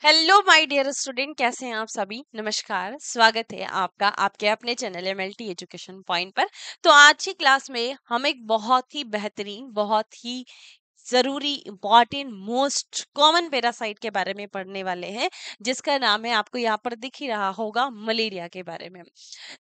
Hello my dear student, कैसे हैं आप सभी। नमस्कार, स्वागत है आपका आपके अपने चैनल एमएलटी एजुकेशन पॉइंट पर। तो आज की क्लास में हम एक बहुत ही बेहतरीन, बहुत ही जरूरी, इंपॉर्टेंट, मोस्ट कॉमन पैरासाइट के बारे में पढ़ने वाले हैं, जिसका नाम है, आपको यहाँ पर दिख ही रहा होगा, मलेरिया के बारे में।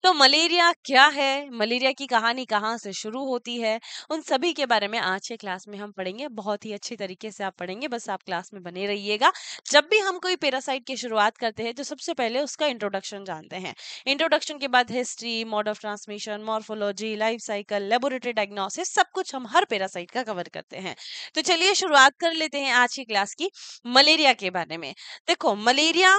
तो मलेरिया क्या है, मलेरिया की कहानी कहाँ से शुरू होती है, उन सभी के बारे में आज के क्लास में हम पढ़ेंगे। बहुत ही अच्छी तरीके से आप पढ़ेंगे, बस आप क्लास में बने रहिएगा। जब भी हम कोई पैरासाइट की शुरुआत करते हैं तो सबसे पहले उसका इंट्रोडक्शन जानते हैं। इंट्रोडक्शन के बाद history, mode of transmission, morphology, life cycle, laboratory diagnosis, सब कुछ हम हर पैरासाइट का कवर करते हैं। तो चलिए शुरुआत कर लेते हैं आज की क्लास की मलेरिया के बारे में। देखो, मलेरिया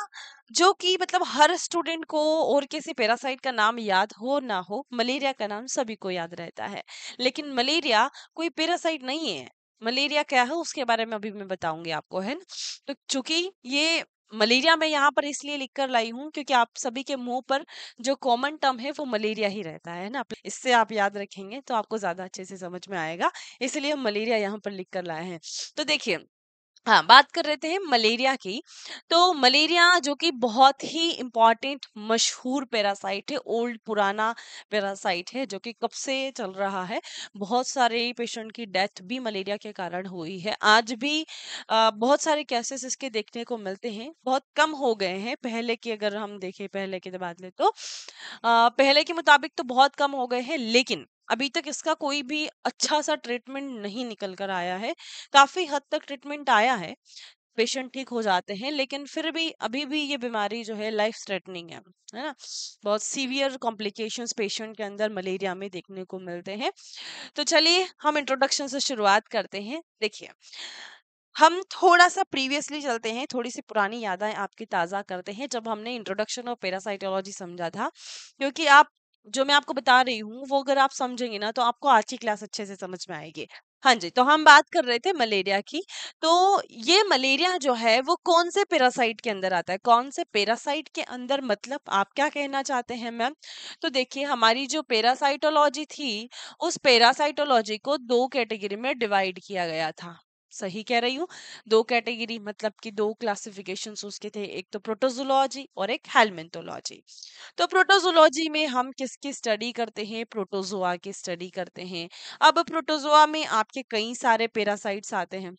जो कि मतलब हर स्टूडेंट को और किसी पैरासाइट का नाम याद हो ना हो, मलेरिया का नाम सभी को याद रहता है। लेकिन मलेरिया कोई पैरासाइट नहीं है। मलेरिया क्या है उसके बारे में अभी मैं बताऊंगी आपको, है ना। तो चूंकि ये मलेरिया मैं यहाँ पर इसलिए लिख कर लाई हूँ क्योंकि आप सभी के मुंह पर जो कॉमन टर्म है वो मलेरिया ही रहता है ना। इससे आप याद रखेंगे तो आपको ज्यादा अच्छे से समझ में आएगा, इसलिए हम मलेरिया यहाँ पर लिख कर लाए हैं। तो देखिए, हाँ, बात कर रहे थे मलेरिया की। तो मलेरिया जो कि बहुत ही इम्पोर्टेंट, मशहूर पैरासाइट है, ओल्ड पुराना पैरासाइट है, जो कि कब से चल रहा है। बहुत सारे पेशेंट की डेथ भी मलेरिया के कारण हुई है। आज भी बहुत सारे केसेस इसके देखने को मिलते हैं। बहुत कम हो गए हैं पहले की, अगर हम देखें पहले की बात ले तो पहले के मुताबिक तो बहुत कम हो गए हैं, लेकिन अभी तक इसका कोई भी अच्छा सा ट्रीटमेंट नहीं निकल कर आया है। काफी हद तक ट्रीटमेंट आया है, पेशेंट ठीक हो जाते हैं, लेकिन फिर भी अभी भी ये बीमारी जो है लाइफ थ्रेटनिंग है ना। बहुत सीवियर कॉम्प्लिकेशंस पेशेंट के अंदर मलेरिया में देखने को मिलते हैं। तो चलिए हम इंट्रोडक्शन से शुरुआत करते हैं। देखिए, हम थोड़ा सा प्रीवियसली चलते हैं, थोड़ी सी पुरानी यादें आपकी ताजा करते हैं, जब हमने इंट्रोडक्शन ऑफ पैरासाइटोलॉजी समझा था। क्योंकि आप, जो मैं आपको बता रही हूँ वो अगर आप समझेंगे ना तो आपको आज की क्लास अच्छे से समझ में आएगी। हाँ जी, तो हम बात कर रहे थे मलेरिया की। तो ये मलेरिया जो है वो कौन से पैरासाइट के अंदर आता है, कौन से पैरासाइट के अंदर, मतलब आप क्या कहना चाहते हैं मैम। तो देखिए, हमारी जो पैरासाइटोलॉजी थी, उस पैरासाइटोलॉजी को दो कैटेगरी में डिवाइड किया गया था। सही कह रही हूँ, दो कैटेगरी, मतलब कि दो क्लासिफिकेशंस उसके थे, एक तो प्रोटोजोलॉजी और एक हेलमिंथोलॉजी। तो प्रोटोजोलॉजी में हम किसकी स्टडी करते हैं, प्रोटोजोआ की स्टडी करते हैं। अब प्रोटोजोआ में आपके कई सारे पैरासाइट्स आते हैं,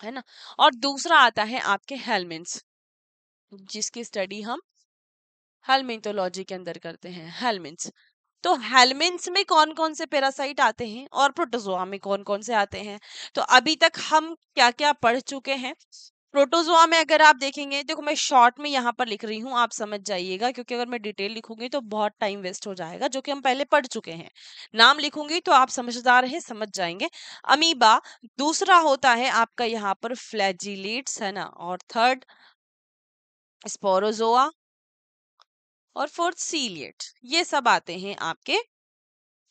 है ना। और दूसरा आता है आपके हेलमिन्स, जिसकी स्टडी हम हेलमिंथोलॉजी के अंदर करते हैं, हेलमिन्स। तो हेलमिन्स में कौन कौन से पैरासाइट आते हैं और प्रोटोजोआ में कौन कौन से आते हैं। तो अभी तक हम क्या क्या पढ़ चुके हैं। प्रोटोजोआ में अगर आप देखेंगे, देखो मैं शॉर्ट में यहाँ पर लिख रही हूँ, आप समझ जाइएगा, क्योंकि अगर मैं डिटेल लिखूंगी तो बहुत टाइम वेस्ट हो जाएगा, जो कि हम पहले पढ़ चुके हैं। नाम लिखूंगी तो आप समझदार हैं, समझ जाएंगे। अमीबा, दूसरा होता है आपका यहाँ पर फ्लैजिलेट्स, है ना, और थर्ड स्पोरोजोआ, और फोर्थ सीलिएट। ये सब आते हैं आपके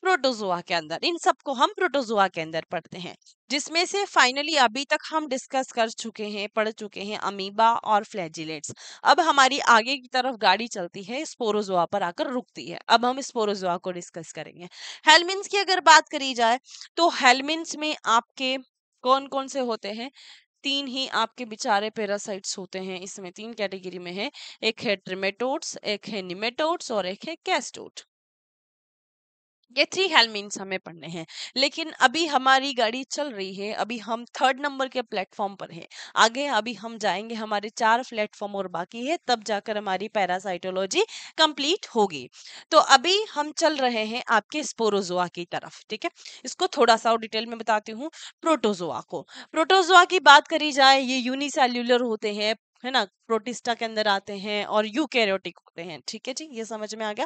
प्रोटोजोआ के अंदर। इन सबको हम प्रोटोजोआ के अंदर पढ़ते हैं, जिसमें से फाइनली अभी तक हम डिस्कस कर चुके हैं, पढ़ चुके हैं अमीबा और फ्लैजिलेट्स। अब हमारी आगे की तरफ गाड़ी चलती है, स्पोरोजोआ पर आकर रुकती है। अब हम स्पोरोजोआ को डिस्कस करेंगे। हेलमिन्स की अगर बात करी जाए तो हेलमिन्स में आपके कौन कौन से होते हैं, तीन ही आपके बेचारे पैरासाइट्स होते हैं। इसमें तीन कैटेगरी में है, एक है ट्रिमेटोड्स, एक है निमेटोड्स और एक है कैस्टोड। ये थ्री हेलमिन्स हमें पढ़ने हैं। लेकिन अभी हमारी गाड़ी चल रही है, अभी हम थर्ड नंबर के प्लेटफॉर्म पर हैं। आगे अभी हम जाएंगे, हमारे चार प्लेटफॉर्म और बाकी है, तब जाकर हमारी पैरासाइटोलॉजी कंप्लीट होगी। तो अभी हम चल रहे हैं आपके स्पोरोजोआ की तरफ, ठीक है। इसको थोड़ा सा और डिटेल में बताती हूँ। प्रोटोजोआ को, प्रोटोजोआ की बात करी जाए, ये यूनिसेल्युलर होते हैं, है ना, प्रोटिस्टा के अंदर आते हैं और यूकैरियोटिक होते हैं। ठीक है जी, ये समझ में आ गया।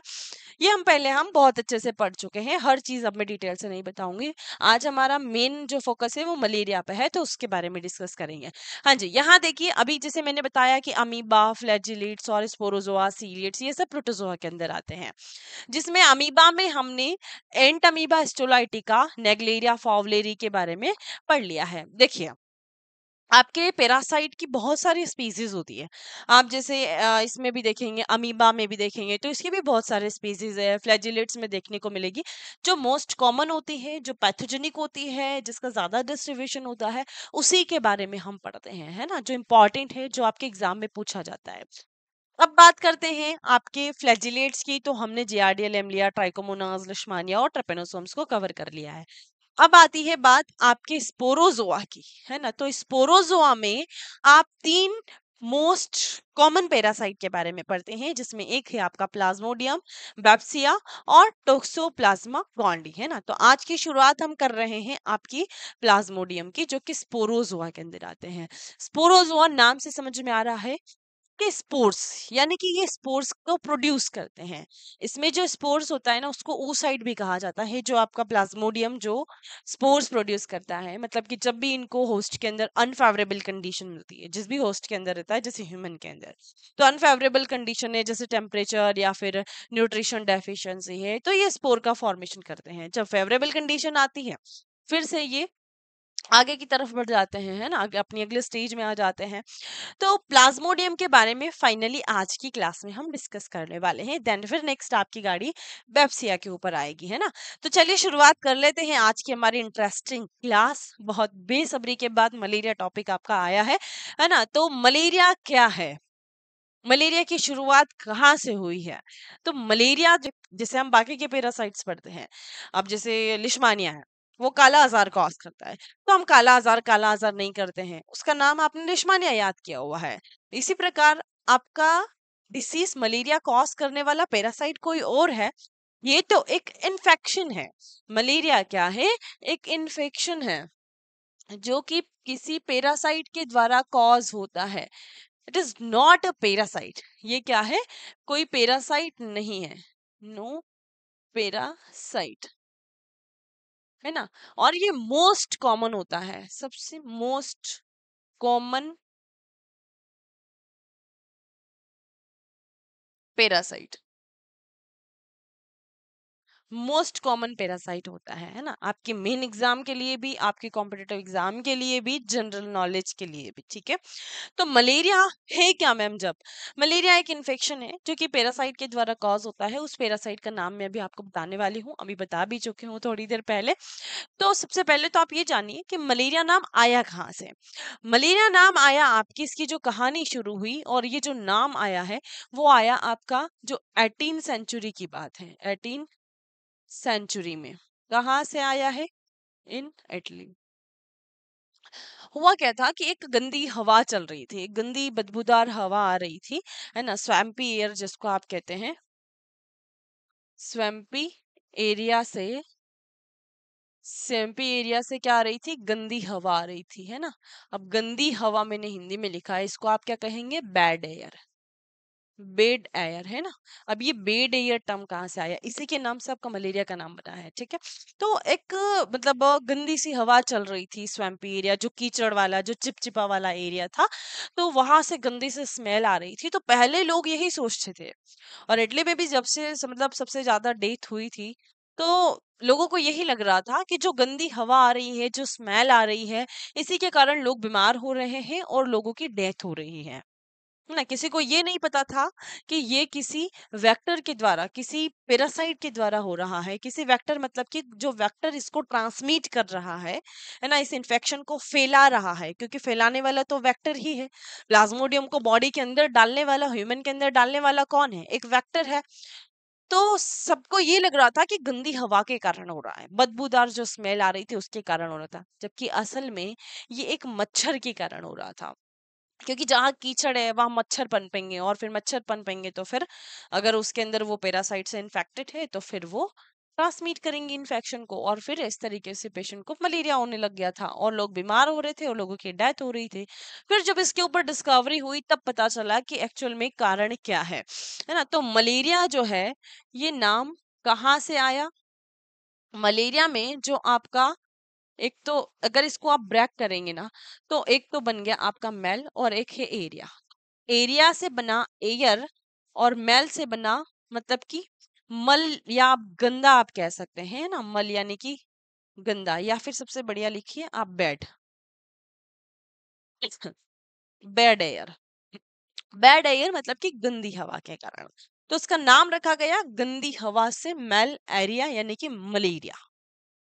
ये हम बहुत अच्छे से पढ़ चुके हैं, हर चीज अब मैं डिटेल से नहीं बताऊंगी। आज हमारा मेन जो फोकस है वो मलेरिया पे है, तो उसके बारे में डिस्कस करेंगे। हाँ जी, यहाँ देखिए, अभी जैसे मैंने बताया कि अमीबा, फ्लैजिलेट्स और स्पोरोजोआ, सीलिएट्स, ये सब प्रोटोजोआ के अंदर आते हैं। जिसमें अमीबा में हमने एंट अमीबा हिस्टोलाइटिका, नेग्लेरिया फाउलेरी के बारे में पढ़ लिया है। देखिए, आपके पैरासाइट की बहुत सारी स्पीसीज होती है। आप जैसे इसमें भी देखेंगे, अमीबा में भी देखेंगे, तो इसकी भी बहुत सारे स्पीसीज है। फ्लैजिलेट्स में देखने को मिलेगी। जो मोस्ट कॉमन होती है, जो पैथोजेनिक होती है, जिसका ज्यादा डिस्ट्रीब्यूशन होता है, उसी के बारे में हम पढ़ते हैं, है ना, जो इम्पोर्टेंट है, जो आपके एग्जाम में पूछा जाता है। अब बात करते हैं आपके फ्लैजिलेट्स की। तो हमने जियार्डिया, लेमलिया, ट्राइकोमोनास, लिशमानिया और ट्रेपेनोसोम्स को कवर कर लिया है। अब आती है बात आपके स्पोरोजोआ की, है ना। तो स्पोरोजोआ में आप तीन मोस्ट कॉमन पैरासाइट के बारे में पढ़ते हैं, जिसमें एक है आपका प्लाज्मोडियम, बैप्सिया और टोक्सोप्लाज्मा गोंडी, है ना। तो आज की शुरुआत हम कर रहे हैं आपकी प्लाज्मोडियम की, जो कि स्पोरोजोआ के अंदर आते हैं। स्पोरोजोआ नाम से समझ में आ रहा है के स्पोर्स, यानी कि ये स्पोर्स को प्रोड्यूस करते हैं। इसमें जो स्पोर्स होता है ना, उसको oocyte भी कहा जाता है। जो आपका प्लाज्मोडियम जो स्पोर्स प्रोड्यूस करता है, मतलब कि जब भी इनको होस्ट के अंदर अनफेवरेबल कंडीशन मिलती है, जिस भी होस्ट के अंदर रहता है, जैसे ह्यूमन के अंदर, तो अनफेवरेबल कंडीशन है, जैसे टेम्परेचर या फिर न्यूट्रिशन डेफिशिएंसी है, तो ये स्पोर का फॉर्मेशन करते हैं। जब फेवरेबल कंडीशन आती है, फिर से ये आगे की तरफ बढ़ जाते हैं, है ना, आगे अपनी अगले स्टेज में आ जाते हैं। तो प्लाज्मोडियम के बारे में फाइनली आज की क्लास में हम डिस्कस करने वाले हैं। देन फिर नेक्स्ट आपकी गाड़ी बेप्सिया के ऊपर आएगी, है ना। तो चलिए शुरुआत कर लेते हैं आज की हमारी इंटरेस्टिंग क्लास। बहुत बेसब्री के बाद मलेरिया टॉपिक आपका आया है ना। तो मलेरिया क्या है, मलेरिया की शुरुआत कहाँ से हुई है? तो मलेरिया जैसे हम बाकी के पैरासाइट्स पढ़ते हैं, अब जैसे लिशमानिया है, वो काला आजार कॉज करता है, तो हम काला आजार नहीं करते हैं, उसका नाम आपने लिशमानिया याद किया हुआ है। इसी प्रकार आपका डिसीज मलेरिया कॉज करने वाला पैरासाइट कोई और है, ये तो एक इन्फेक्शन है। मलेरिया क्या है? एक इन्फेक्शन है, जो कि किसी पैरासाइट के द्वारा कॉज होता है। It is not a parasite. ये क्या है? कोई पैरासाइट नहीं है। नो पैरासाइट, है ना। और ये मोस्ट कॉमन होता है, सबसे most common parasite, most common parasite होता है ना। आपके मेन एग्जाम के लिए भी, आपके कॉम्पिटिटिव एग्जाम के लिए भी, जनरल नॉलेज के लिए भी, ठीक है। तो मलेरिया है क्या मैम? जब मलेरिया एक इन्फेक्शन है जो कि पैरासाइट के द्वारा कॉज होता है, उस पैरासाइट का नाम मैं अभी आपको बताने वाली हूँ, अभी बता भी चुकी हूँ थोड़ी देर पहले। तो सबसे पहले तो आप ये जानिए कि मलेरिया नाम आया कहाँ से। मलेरिया नाम आया आपकी, इसकी जो कहानी शुरू हुई और ये जो नाम आया है, वो आया आपका जो 18 सेंचुरी की बात है, 18 सेंचुरी में। कहाँ से आया है? In Italy. हुआ क्या था कि एक गंदी हवा चल रही थी, एक गंदी बदबूदार हवा आ रही थी, है ना, स्वैम्पी एयर जिसको आप कहते हैं, स्वैम्पी एरिया से, स्वैम्पी एरिया से क्या आ रही थी? गंदी हवा आ रही थी, है ना। अब गंदी हवा मैंने हिंदी में लिखा है, इसको आप क्या कहेंगे? बैड एयर, बेड एयर, है ना। अब ये बेड एयर टर्म कहाँ से आया? इसी के नाम से आपका मलेरिया का नाम बना है, ठीक है। तो एक मतलब गंदी सी हवा चल रही थी, स्वैम्पी एरिया, जो कीचड़ वाला, जो चिपचिपा वाला एरिया था, तो वहां से गंदी से स्मेल आ रही थी। तो पहले लोग यही सोचते थे, और इटली में भी जब से मतलब सबसे ज्यादा डेथ हुई थी, तो लोगों को यही लग रहा था कि जो गंदी हवा आ रही है, जो स्मेल आ रही है, इसी के कारण लोग बीमार हो रहे हैं और लोगों की डेथ हो रही है ना। किसी को ये नहीं पता था कि ये किसी वेक्टर के द्वारा, किसी पैरासाइट के द्वारा हो रहा है। किसी वेक्टर मतलब कि जो वेक्टर इसको ट्रांसमिट कर रहा है ना, इस इन्फेक्शन को फैला रहा है, क्योंकि फैलाने वाला तो वेक्टर ही है। प्लाज्मोडियम को बॉडी के अंदर डालने वाला, ह्यूमन के अंदर डालने वाला कौन है? एक वेक्टर है। तो सबको ये लग रहा था कि गंदी हवा के कारण हो रहा है, बदबूदार जो स्मेल आ रही थी उसके कारण हो रहा था, जबकि असल में ये एक मच्छर के कारण हो रहा था। क्योंकि जहाँ कीचड़ है वहां मच्छर पनपेंगे, और फिर मच्छर पनपेंगे तो फिर अगर उसके अंदर वो पैरासाइट से इन्फेक्टेड है, तो फिर वो ट्रांसमिट करेंगे इन्फेक्शन को, और फिर इस तरीके से पेशेंट को मलेरिया होने लग गया था, और लोग बीमार हो रहे थे और लोगों की डेथ हो रही थी। फिर जब इसके ऊपर डिस्कवरी हुई, तब पता चला कि एक्चुअल में कारण क्या है ना। तो मलेरिया जो है, ये नाम कहाँ से आया? मलेरिया में जो आपका, एक तो अगर इसको आप ब्रेक करेंगे ना, तो एक तो बन गया आपका मेल और एक है एरिया। एरिया से बना एयर, और मेल से बना मतलब कि मल, या आप गंदा आप कह सकते हैं ना, मल यानी कि गंदा, या फिर सबसे बढ़िया लिखिए आप bed. Bad air. Bad air मतलब कि गंदी हवा के कारण, तो उसका नाम रखा गया गंदी हवा से मेल एरिया यानी कि मलेरिया।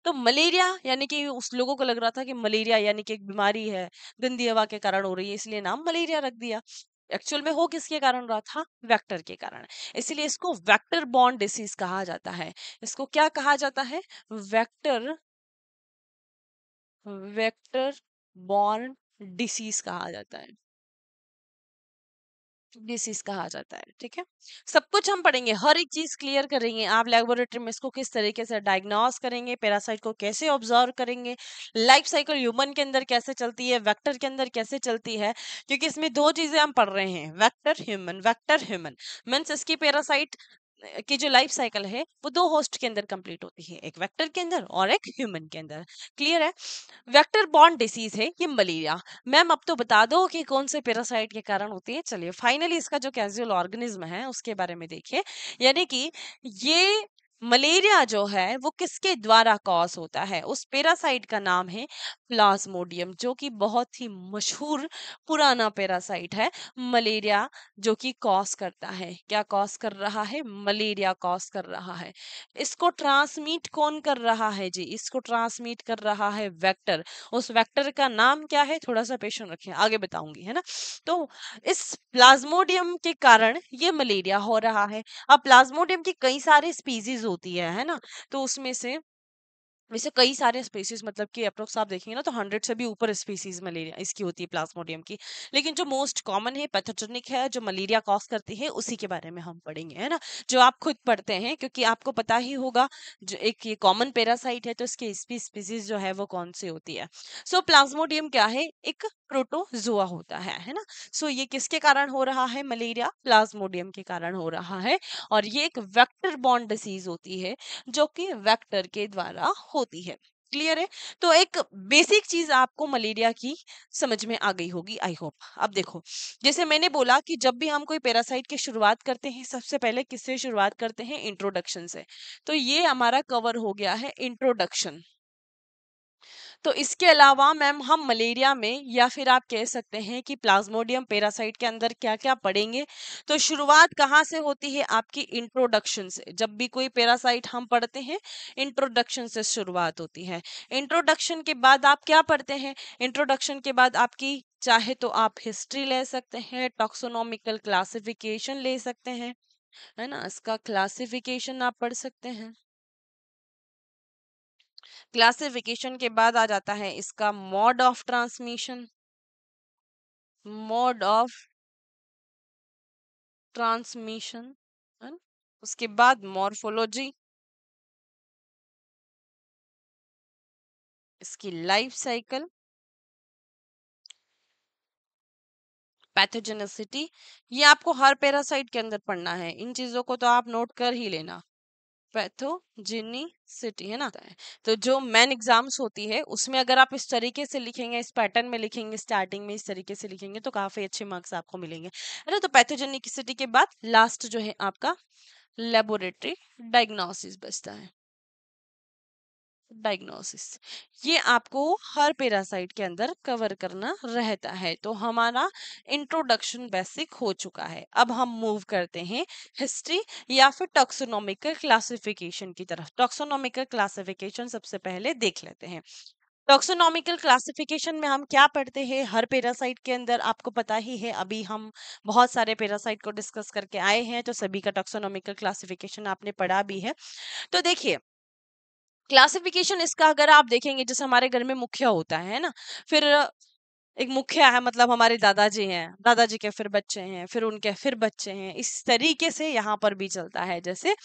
तो मलेरिया यानी कि उस लोगों को लग रहा था कि मलेरिया यानी कि एक बीमारी है, गंदी हवा के कारण हो रही है, इसलिए नाम मलेरिया रख दिया। एक्चुअल में हो किसके कारण रहा था? वेक्टर के कारण। इसलिए इसको वेक्टर बॉर्न डिसीज कहा जाता है। इसको क्या कहा जाता है? वेक्टर वेक्टर बॉर्न डिसीज कहा जाता है। डिसीज कहा जाता है, ठीक है। सब कुछ हम पढ़ेंगे, हर एक चीज क्लियर करेंगे। आप लेबोरेटरी में इसको किस तरीके से डायग्नोस करेंगे, पैरासाइट को कैसे ऑब्जर्व करेंगे, लाइफ साइकिल ह्यूमन के अंदर कैसे चलती है, वेक्टर के अंदर कैसे चलती है, क्योंकि इसमें दो चीजें हम पढ़ रहे हैं, वेक्टर ह्यूमन मीन्स इसकी पैरासाइट की जो लाइफ साइकिल है वो दो होस्ट के अंदर कंप्लीट होती है, एक वेक्टर के अंदर और एक ह्यूमन के अंदर। क्लियर है? वेक्टर बॉर्न डिसीज है ये मलेरिया। मैम अब तो बता दो कि कौन से पैरासाइट के कारण होती है। चलिए फाइनली इसका जो कैजुअल ऑर्गेनिज्म है उसके बारे में देखिए। यानी कि ये मलेरिया जो है वो किसके द्वारा कॉज होता है? उस पैरासाइट का नाम है प्लाज्मोडियम, जो कि बहुत ही मशहूर पुराना पैरासाइट है। मलेरिया जो कि कॉज करता है, क्या कॉज कर रहा है? मलेरिया कॉज कर रहा है। इसको ट्रांसमिट कौन कर रहा है जी? इसको ट्रांसमिट कर रहा है वेक्टर। उस वेक्टर का नाम क्या है? थोड़ा सा पेशेंस रखें, आगे बताऊंगी, है ना। तो इस प्लाज्मोडियम के कारण ये मलेरिया हो रहा है। अब प्लाज्मोडियम की कई सारी स्पीसीज होती है ना। तो उसमें से वैसे कई सारे स्पीसीज, मतलब कि अप्रोक्स आप देखेंगे ना तो 100 से भी ऊपर स्पीसीज मलेरिया इसकी होती है, प्लाज्मोडियम की। लेकिन जो मोस्ट कॉमन है, पैथोजेनिक है, जो मलेरिया कॉज करती है, उसी के बारे में हम पढ़ेंगे, है ना। जो आप खुद पढ़ते हैं, क्योंकि आपको पता ही होगा जो एक ये कॉमन पैरासाइट है तो इसकी स्पीसीज जो है वो कौन सी होती है। सो प्लाज्मोडियम क्या है? एक प्रोटोजोआ होता है ना। सो ये किसके कारण हो रहा है? मलेरिया प्लाज्मोडियम के कारण हो रहा है। और ये एक वेक्टर बॉर्न डिसीज होती है जो कि वेक्टर के द्वारा होती है। क्लियर है? तो एक बेसिक चीज आपको मलेरिया की समझ में आ गई होगी, आई होप। अब देखो, जैसे मैंने बोला कि जब भी हम कोई पैरासाइट की शुरुआत करते हैं, सबसे पहले किससे शुरुआत करते हैं? इंट्रोडक्शन से। तो ये हमारा कवर हो गया है इंट्रोडक्शन। तो इसके अलावा मैम हम मलेरिया में, या फिर आप कह सकते हैं कि प्लाज्मोडियम पैरासाइट के अंदर क्या क्या पढ़ेंगे। तो शुरुआत कहाँ से होती है? आपकी इंट्रोडक्शन से। जब भी कोई पैरासाइट हम पढ़ते हैं, इंट्रोडक्शन से शुरुआत होती है। इंट्रोडक्शन के बाद आप क्या पढ़ते हैं? इंट्रोडक्शन के बाद आपकी चाहे तो आप हिस्ट्री ले सकते हैं, टॉक्सोनॉमिकल क्लासिफिकेशन ले सकते हैं, है ना। इसका क्लासिफिकेशन आप पढ़ सकते हैं। क्लासिफिकेशन के बाद आ जाता है इसका mode of transmission, mode of transmission, है ना? उसके बाद मॉर्फोलॉजी, इसकी लाइफ साइकिल, पैथोजेनिसिटी। ये आपको हर पैरासाइट के अंदर पढ़ना है, इन चीजों को तो आप नोट कर ही लेना। पैथोजेनिसिटी, है ना। तो जो मेन एग्जाम्स होती है उसमें अगर आप इस तरीके से लिखेंगे, इस पैटर्न में लिखेंगे, स्टार्टिंग में इस तरीके से लिखेंगे तो काफी अच्छे मार्क्स आपको मिलेंगे, है ना। तो पैथोजेनिसिटी के बाद लास्ट जो है आपका लेबोरेटरी डायग्नोसिस बचता है। डायग्नोसिस, ये आपको हर पैरासाइट के अंदर कवर करना रहता है। तो हमारा इंट्रोडक्शन बेसिक हो चुका है। अब हम मूव करते हैं हिस्ट्री या फिर टॉक्सोनॉमिकल क्लासिफिकेशन की तरफ। टॉक्सोनॉमिकल क्लासिफिकेशन सबसे पहले देख लेते हैं। टॉक्सोनॉमिकल क्लासिफिकेशन में हम क्या पढ़ते हैं? हर पैरासाइट के अंदर आपको पता ही है, अभी हम बहुत सारे पैरासाइट को डिस्कस करके आए हैं, तो सभी का टॉक्सोनॉमिकल क्लासिफिकेशन आपने पढ़ा भी है। तो देखिए, क्लासिफिकेशन इसका अगर आप देखेंगे, जैसे हमारे घर में मुखिया होता है ना। फिर एक मुखिया है, मतलब हमारे दादाजी हैं, दादाजी के फिर बच्चे हैं, फिर उनके फिर बच्चे हैं, इस तरीके से यहाँ पर भी चलता है। जैसे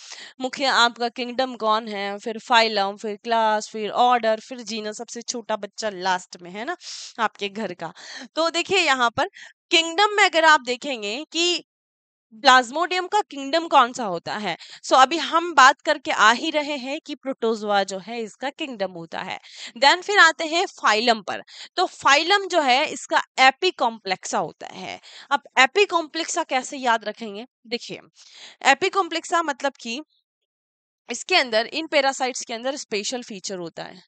मुखिया आपका किंगडम कौन है, फिर फाइलम, फिर क्लास, फिर ऑर्डर, फिर जीनस, सबसे छोटा बच्चा लास्ट में, है ना, आपके घर का। तो देखिए यहाँ पर किंगडम में अगर आप देखेंगे कि प्लाज्मोडियम का किंगडम कौन सा होता है। सो अभी हम बात करके आ ही रहे हैं कि प्रोटोजोआ जो है इसका किंगडम होता है। देन फिर आते हैं फाइलम पर। तो फाइलम जो है इसका एपिकॉम्प्लेक्सा होता है। अब एपिकॉम्प्लेक्सा कैसे याद रखेंगे? देखिए, एपिकॉम्प्लेक्सा मतलब कि इसके अंदर, इन पैरासाइट्स के अंदर स्पेशल फीचर होता है,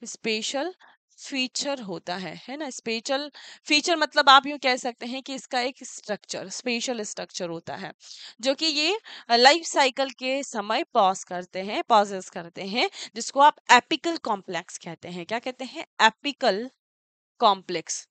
स्पेशल फीचर होता है ना। स्पेशल फीचर मतलब आप यूं कह सकते हैं कि इसका एक स्ट्रक्चर, स्पेशल स्ट्रक्चर होता है, जो कि ये लाइफ साइकिल के समय पॉजेस करते हैं, जिसको आप एपिकल कॉम्प्लेक्स कहते हैं। क्या कहते हैं? Apical complex.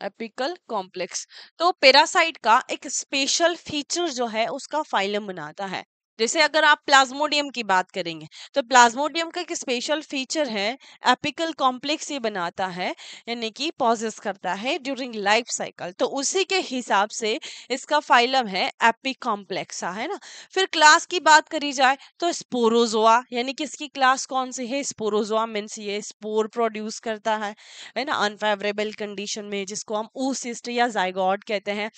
Apical complex. तो पैरासाइट का एक स्पेशल फीचर जो है उसका फाइलम बनाता है। जैसे अगर आप प्लाज्मोडियम की बात करेंगे, तो प्लाज्मोडियम का एक स्पेशल फीचर है, एपिकल कॉम्प्लेक्स ये बनाता है, यानी कि पॉजेस करता है ड्यूरिंग लाइफ साइकिल। तो उसी के हिसाब से इसका फाइलम है एपिक कॉम्प्लेक्सा, है ना। फिर क्लास की बात करी जाए तो स्पोरोजोआ, यानी कि इसकी क्लास कौन सी है? स्पोरोजोआ मीन्स ये स्पोर प्रोड्यूस करता है ना, अनफेवरेबल कंडीशन में, जिसको हम oocyst या जाइगोट कहते हैं।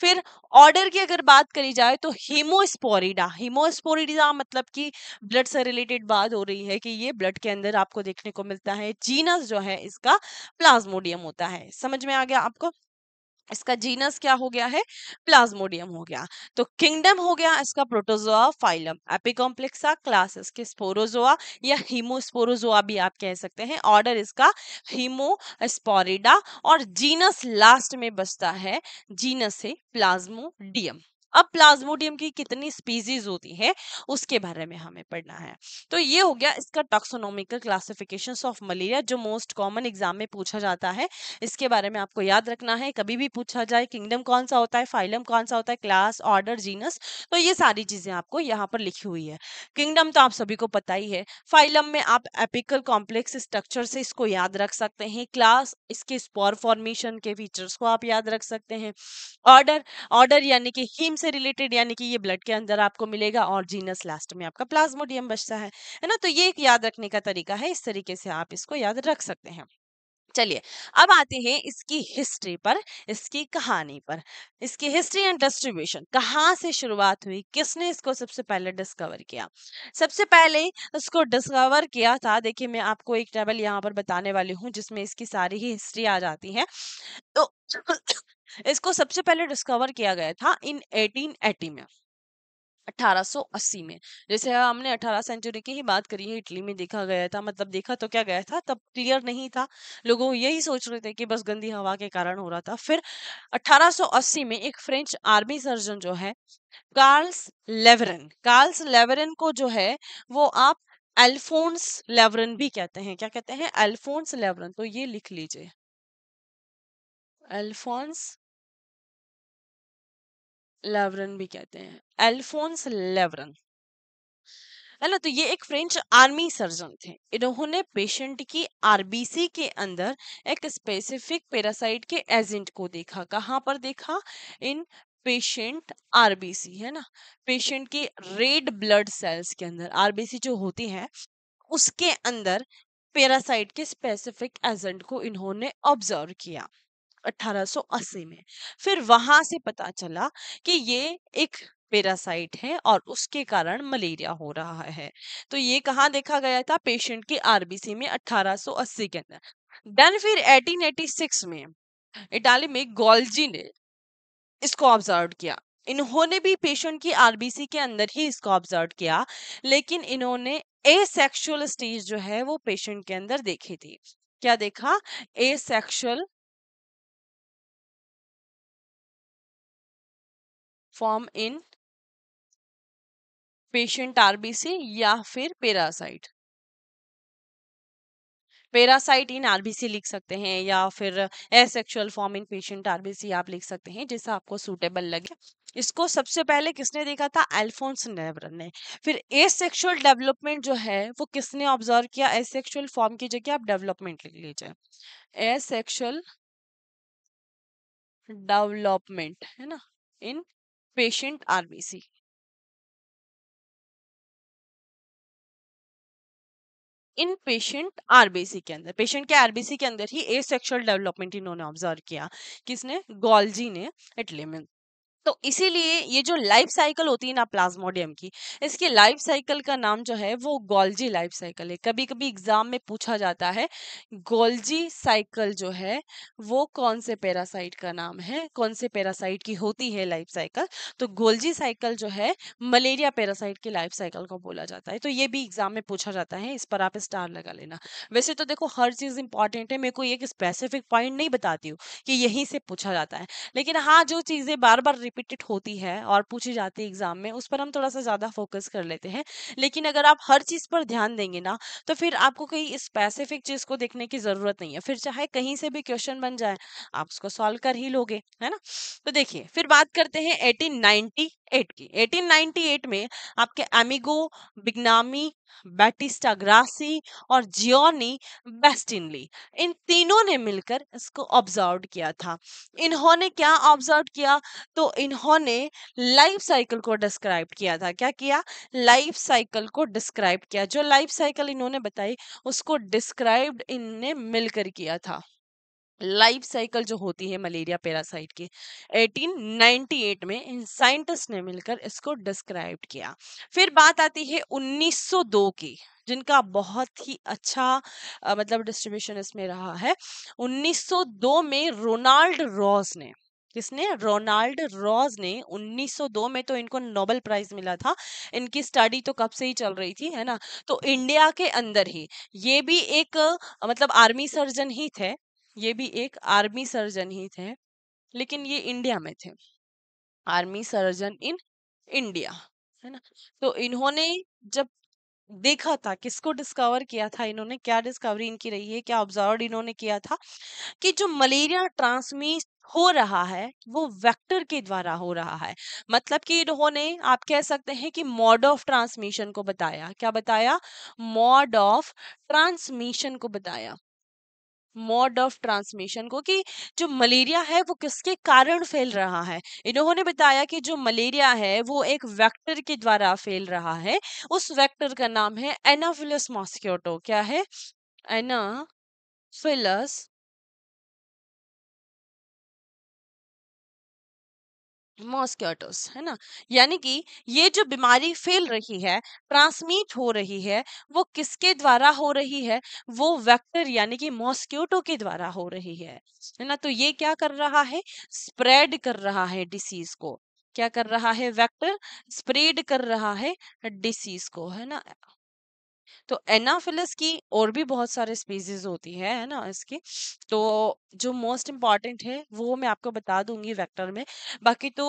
फिर ऑर्डर की अगर बात करी जाए तो हीमोस्पोरिडा। हीमोस्पोरिडा मतलब कि ब्लड से रिलेटेड बात हो रही है कि ये ब्लड के अंदर आपको देखने को मिलता है। जीनस जो है इसका प्लाज्मोडियम होता है। समझ में आ गया आपको? इसका जीनस क्या हो गया है? प्लाज्मोडियम हो गया। तो किंगडम हो गया इसका प्रोटोजोआ, फाइलम एपिकॉम्प्लेक्सा, क्लास इसके स्पोरोजोआ या हीमोस्पोरोजोआ भी आप कह सकते हैं। ऑर्डर इसका हीमोस्पोरिडा, और जीनस लास्ट में बचता है, जीनस है प्लाज्मोडियम। अब प्लाज्मोडियम की कितनी स्पीसीज होती है उसके बारे में हमें पढ़ना है। तो ये हो गया इसका टैक्सोनॉमिकल क्लासिफिकेशंस ऑफ मलेरिया, जो मोस्ट कॉमन एग्जाम में पूछा जाता है। इसके बारे में आपको याद रखना है, कभी भी पूछा जाए किंगडम कौन सा होता है, फाइलम कौन सा होता है, क्लास, ऑर्डर, जीनस, तो ये सारी चीजें आपको यहाँ पर लिखी हुई है। किंगडम तो आप सभी को पता ही है। फाइलम में आप एपिकल कॉम्प्लेक्स स्ट्रक्चर से इसको याद रख सकते हैं। क्लास इसके स्पोर फॉर्मेशन के फीचर्स को आप याद रख सकते हैं। ऑर्डर, ऑर्डर यानी कि हीम से रिलेटेड, यानी कि ये ब्लड के अंदर आपको मिलेगा, और जीनस लास्ट में आपका प्लाज्मोडियम बचता है ना। तो ये एक याद रखने का तरीका है, इस तरीके से आप इसको याद रख सकते हैं। चलिए, अब आते हैं इसकी हिस्ट्री पर, इसकी कहानी पर। इसकी हिस्ट्री एंड डिस्ट्रीब्यूशन, कहाँ से शुरुआत हुई, किसने इसको सबसे पहले डिस्कवर किया? सबसे पहले इसको डिस्कवर किया था, देखिए मैं आपको एक टेबल यहाँ पर बताने वाली हूँ जिसमें इसकी सारी ही हिस्ट्री आ जाती है। तो इसको सबसे पहले डिस्कवर किया गया था इन 1880 में, 1880 में। जैसे हमने 18 सेंचुरी की ही बात करी है, इटली में देखा गया था। मतलब देखा तो क्या गया था, तब क्लियर नहीं था, लोगों यही सोच रहे थे कि बस गंदी हवा के कारण हो रहा था। फिर 1880 में एक फ्रेंच आर्मी सर्जन जो है, कार्ल्स लेवरन को जो है वो आप अल्फोंस लेवरन भी कहते हैं। क्या कहते हैं? अल्फोंस लेवरन। तो ये लिख लीजिए, अल्फोंस लेवरन भी कहते हैं, अल्फोंस लेवरन, है ना। तो ये एक फ्रेंच आर्मी सर्जन थे। इन्होंने पेशेंट की आरबीसी के अंदर एक स्पेसिफिक पैरासाइट के एजेंट को देखा। कहाँ पर देखा? इन पेशेंट आरबीसी, है ना, पेशेंट के रेड ब्लड सेल्स के अंदर आरबीसी जो होती है उसके अंदर पैरासाइट के स्पेसिफिक एजेंट को इन्होंने ऑब्जर्व किया 1880 में। फिर वहां से पता चला कि ये एक पैरासाइट है और उसके कारण मलेरिया हो रहा है। तो ये कहाँ देखा गया था? पेशेंट की आरबीसी में 1880 के अंदर। देन फिर 1886 में इटाली में गोल्जी ने इसको ऑब्जर्व किया। इन्होंने भी पेशेंट की आरबीसी के अंदर ही इसको ऑब्जर्व किया, लेकिन इन्होंने एसेक्सुअल स्टेज जो है वो पेशेंट के अंदर देखी थी। क्या देखा? Asexual form in patient RBC या फिर पैरासाइट। पैरासाइट इन आरबीसी लिख सकते हैं, या फिर asexual form in patient RBC आप लिख सकते हैं, जैसा आपको सूटेबल लगे। इसको सबसे पहले किसने देखा था? अल्फोंस नेवरन ने। फिर एसेक्सुअल डेवलपमेंट जो है वो किसने ऑब्जर्व किया? एसेक्सुअल फॉर्म की जगह आप डेवलपमेंट लिख लीजिए, एसेक्सुअल डेवलपमेंट, है ना, इन पेशेंट आरबीसी। इन पेशेंट आरबीसी के अंदर, पेशेंट के आरबीसी के अंदर ही एसेक्सुअल डेवलपमेंट इन्होंने ऑब्जर्व किया। किसने? गोल्जी ने, इटली में। तो इसीलिए ये जो लाइफ साइकिल होती है ना प्लाज्मोडियम की, इसकी लाइफ साइकिल का नाम जो है वो गोल्जी लाइफ साइकिल है। कभी कभी एग्जाम में पूछा जाता है गोल्जी साइकिल जो है वो कौन से पैरासाइट का नाम है, कौन से पैरासाइट की होती है लाइफ साइकिल। तो गोल्जी साइकिल जो है मलेरिया पैरासाइट की लाइफ साइकिल को बोला जाता है। तो ये भी एग्जाम में पूछा जाता है, इस पर आप स्टार लगा लेना। वैसे तो देखो हर चीज इंपॉर्टेंट है, मेरे को एक स्पेसिफिक पॉइंट नहीं बताती हूँ कि यहीं से पूछा जाता है, लेकिन हाँ जो चीजें बार बार रिपीटेड होती है और पूछी जाती है एग्जाम में उस पर हम थोड़ा सा ज्यादा फोकस कर लेते हैं। लेकिन अगर आप हर चीज पर ध्यान देंगे ना तो फिर आपको कहीं स्पेसिफिक चीज को देखने की जरूरत नहीं है, फिर चाहे कहीं से भी क्वेश्चन बन जाए आप उसको सॉल्व कर ही लोगे, है ना। तो देखिए फिर बात करते हैं 1898 की। 1898 में आपके एमिगो बिग्नामी, बैटिस्टा ग्रासी और जियोनी बेस्टिनली, इन तीनों ने मिलकर इसको ऑब्जर्व किया था। इन्होंने क्या ऑब्जर्व किया, तो इन्होंने लाइफ साइकिल को डिस्क्राइब किया था। क्या किया, लाइफ साइकिल को डिस्क्राइब किया। जो लाइफ साइकिल इन्होंने बताई उसको डिस्क्राइब्ड इनने मिलकर किया था। लाइफ साइकिल जो होती है मलेरिया पैरासाइट की 1898 में इन साइंटिस्ट ने मिलकर इसको डिस्क्राइब किया। फिर बात आती है 1902 की, जिनका बहुत ही अच्छा मतलब डिस्ट्रीब्यूशन इसमें रहा है। 1902 में रोनाल्ड रॉस ने, किसने, रोनाल्ड रॉस ने 1902 में, तो इनको नोबेल प्राइज मिला था। इनकी स्टडी तो कब से ही चल रही थी, है ना। तो इंडिया के अंदर ही ये भी एक मतलब आर्मी सर्जन ही थे, ये भी एक आर्मी सर्जन ही थे, लेकिन ये इंडिया में थे, आर्मी सर्जन इन इंडिया, है ना। तो इन्होंने जब देखा था, किसको डिस्कवर किया था इन्होंने, क्या डिस्कवरी इनकी रही है, क्या ऑब्जर्व इन्होंने किया था कि जो मलेरिया ट्रांसमिट हो रहा है वो वेक्टर के द्वारा हो रहा है। मतलब कि इन्होंने, आप कह सकते हैं कि मोड ऑफ ट्रांसमिशन को बताया। क्या बताया, मोड ऑफ ट्रांसमिशन को बताया, मोड ऑफ ट्रांसमिशन को, कि जो मलेरिया है वो किसके कारण फैल रहा है। इन्होंने बताया कि जो मलेरिया है वो एक वेक्टर के द्वारा फैल रहा है। उस वेक्टर का नाम है एनाफिलस मॉस्किटो। क्या है, एनाफिलस मॉस्किटोस, है ना। यानी कि ये जो बीमारी फैल रही है, ट्रांसमिट हो रही है, वो किसके द्वारा हो रही है, वो वेक्टर यानी कि मॉस्किटो के द्वारा हो रही है ना। तो ये क्या कर रहा है, स्प्रेड कर रहा है डिसीज को। क्या कर रहा है, वेक्टर स्प्रेड कर रहा है डिसीज को, है ना। तो एनाफिलस की और भी बहुत सारे स्पीसीज होती है ना इसकी। तो जो मोस्ट इम्पॉर्टेंट है वो मैं आपको बता दूंगी वेक्टर में। बाकी तो